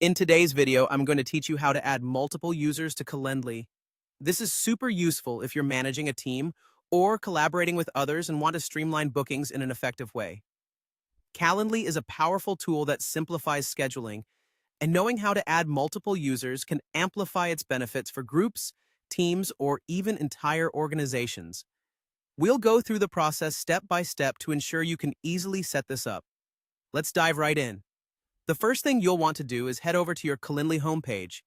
In today's video, I'm going to teach you how to add multiple users to Calendly. This is super useful if you're managing a team or collaborating with others and want to streamline bookings in an effective way. Calendly is a powerful tool that simplifies scheduling, and knowing how to add multiple users can amplify its benefits for groups, teams, or even entire organizations. We'll go through the process step by step to ensure you can easily set this up. Let's dive right in. The first thing you'll want to do is head over to your Calendly homepage.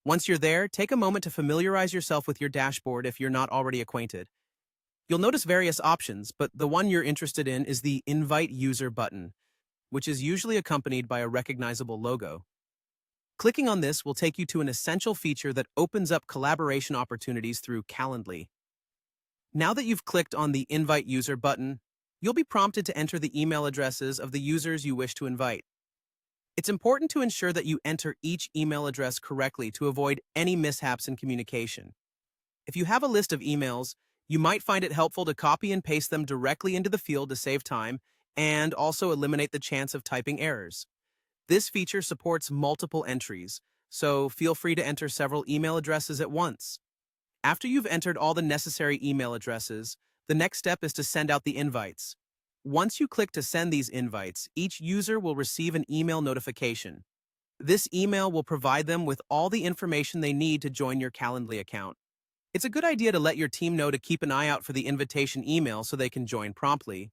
Once you're there, take a moment to familiarize yourself with your dashboard if you're not already acquainted. You'll notice various options, but the one you're interested in is the Invite User button, which is usually accompanied by a recognizable logo. Clicking on this will take you to an essential feature that opens up collaboration opportunities through Calendly. Now that you've clicked on the Invite User button, you'll be prompted to enter the email addresses of the users you wish to invite. It's important to ensure that you enter each email address correctly to avoid any mishaps in communication. If you have a list of emails, you might find it helpful to copy and paste them directly into the field to save time and also eliminate the chance of typing errors. This feature supports multiple entries, so feel free to enter several email addresses at once. After you've entered all the necessary email addresses, the next step is to send out the invites. Once you click to send these invites, each user will receive an email notification. This email will provide them with all the information they need to join your Calendly account. It's a good idea to let your team know to keep an eye out for the invitation email so they can join promptly.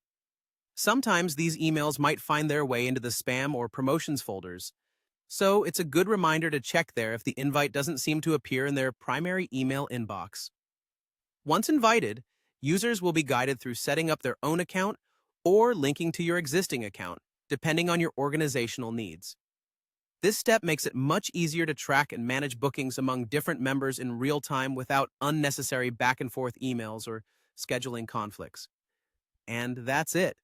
Sometimes these emails might find their way into the spam or promotions folders, so it's a good reminder to check there if the invite doesn't seem to appear in their primary email inbox. Once invited, users will be guided through setting up their own account or linking to your existing account, depending on your organizational needs. This step makes it much easier to track and manage bookings among different members in real time without unnecessary back-and-forth emails or scheduling conflicts. And that's it.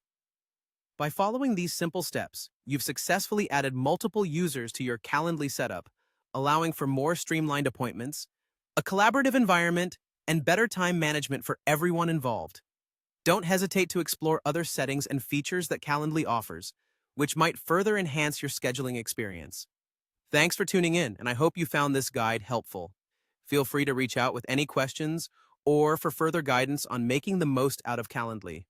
By following these simple steps, you've successfully added multiple users to your Calendly setup, allowing for more streamlined appointments, a collaborative environment, and better time management for everyone involved. Don't hesitate to explore other settings and features that Calendly offers, which might further enhance your scheduling experience. Thanks for tuning in, and I hope you found this guide helpful. Feel free to reach out with any questions or for further guidance on making the most out of Calendly.